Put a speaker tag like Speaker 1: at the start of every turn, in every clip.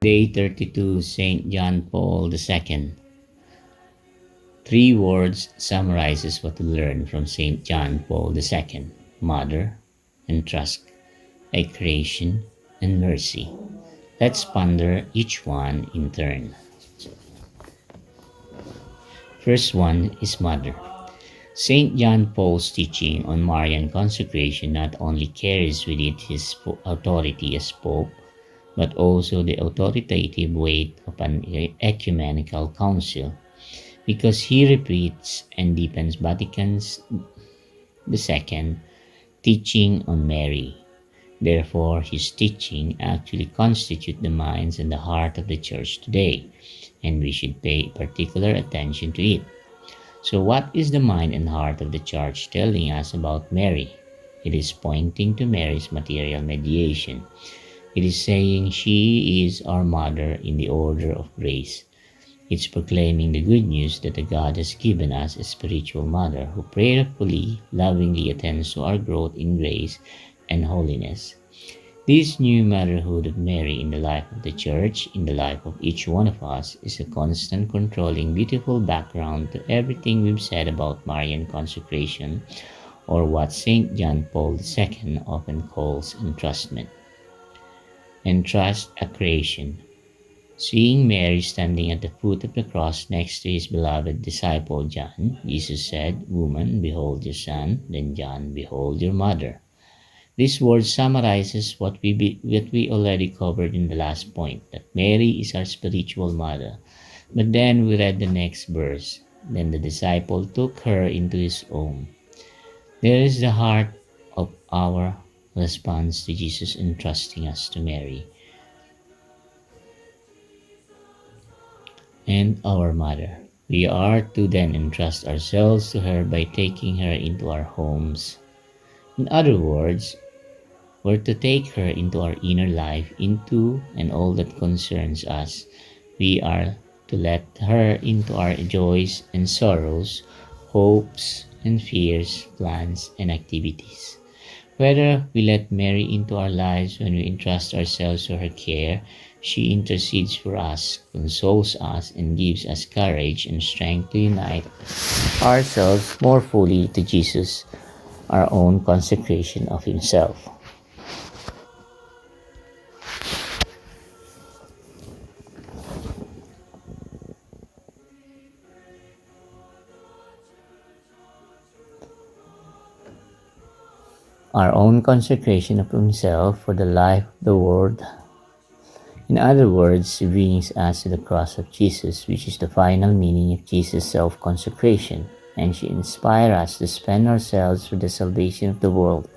Speaker 1: Day 32, St. John Paul II. Three words summarizes what we learn from St. John Paul II: mother, entrust, a creation, and mercy. Let's ponder each one in turn. First one is mother. St. John Paul's teaching on Marian consecration not only carries with it his authority as Pope, but also the authoritative weight of an ecumenical council, because he repeats and deepens Vatican's II teaching on Mary. Therefore, his teaching actually constitutes the minds and the heart of the Church today, and we should pay particular attention to it. So, what is the mind and heart of the Church telling us about Mary? It is pointing to Mary's material mediation. It is saying she is our mother in the order of grace. It's proclaiming the good news that the God has given us a spiritual mother who prayerfully, lovingly attends to our growth in grace and holiness. This new motherhood of Mary in the life of the Church, in the life of each one of us, is a constant, controlling, beautiful background to everything we've said about Marian consecration, or what St. John Paul II often calls entrustment. Entrust a creation. Seeing Mary standing at the foot of the cross next to his beloved disciple John, Jesus said, "Woman, behold your son," then John, "Behold your mother." This word summarizes what we already covered in the last point, that Mary is our spiritual mother. But then we read the next verse. Then the disciple took her into his own. There is the heart of our response to Jesus entrusting us to Mary and our mother. We are to then entrust ourselves to her by taking her into our homes. In other words, we're to take her into our inner life, into and all that concerns us. We are to let her into our joys and sorrows, hopes and fears, plans and activities. Whether we let Mary into our lives when we entrust ourselves to her care, she intercedes for us, consoles us, and gives us courage and strength to unite ourselves more fully to Jesus, our own consecration of Himself. Our own consecration of Himself for the life of the world. In other words, she brings us to the cross of Jesus, which is the final meaning of Jesus' self-consecration, and she inspires us to spend ourselves for the salvation of the world,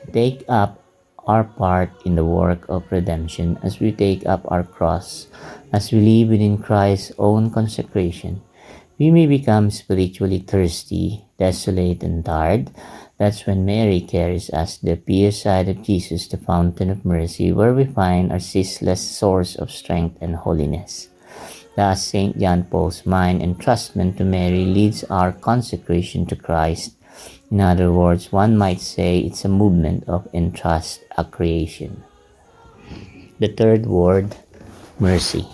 Speaker 1: to take up our part in the work of redemption as we take up our cross, as we live within Christ's own consecration. We may become spiritually thirsty, desolate, and tired. That's when Mary carries us to the pure side of Jesus, the fountain of mercy, where we find our ceaseless source of strength and holiness. Thus, St. John Paul's mind entrustment to Mary leads our consecration to Christ. In other words, one might say it's a movement of entrust, a creation. The third word, mercy.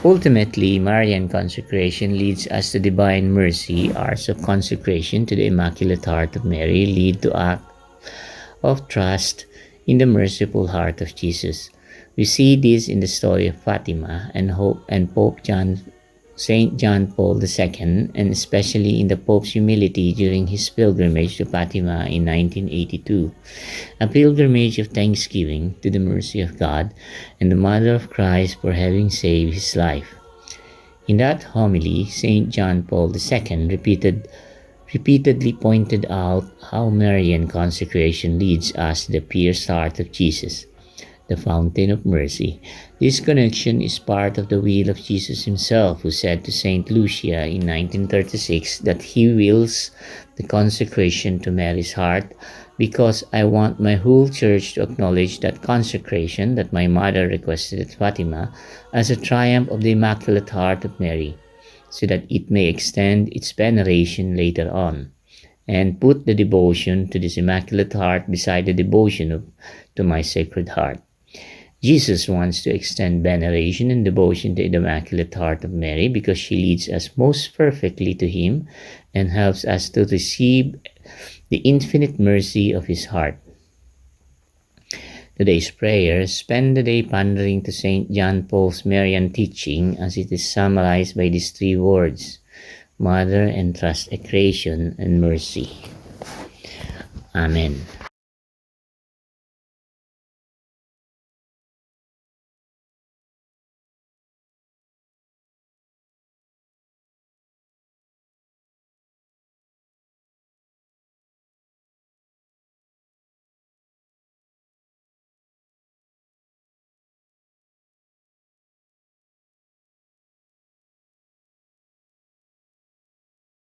Speaker 1: Ultimately, Marian consecration leads us to divine mercy. Ours of consecration to the Immaculate Heart of Mary lead to act of trust in the merciful heart of Jesus. We see this in the story of Fatima and Pope St. John Paul II, and especially in the Pope's humility during his pilgrimage to Fatima in 1982, a pilgrimage of thanksgiving to the mercy of God and the Mother of Christ for having saved his life. In that homily, St. John Paul II repeatedly pointed out how Marian consecration leads us to the pierced heart of Jesus, the fountain of mercy. This connection is part of the will of Jesus himself, who said to Saint Lucia in 1936 that he wills the consecration to Mary's heart because I want my whole church to acknowledge that consecration that my mother requested at Fatima as a triumph of the Immaculate Heart of Mary, so that it may extend its veneration later on, and put the devotion to this Immaculate Heart beside the devotion to my Sacred Heart. Jesus wants to extend veneration and devotion to the Immaculate Heart of Mary because she leads us most perfectly to Him and helps us to receive the infinite mercy of His heart. Today's prayer: spend the day pondering to St. John Paul's Marian teaching as it is summarized by these three words: Mother, entrust, creation, and mercy. Amen.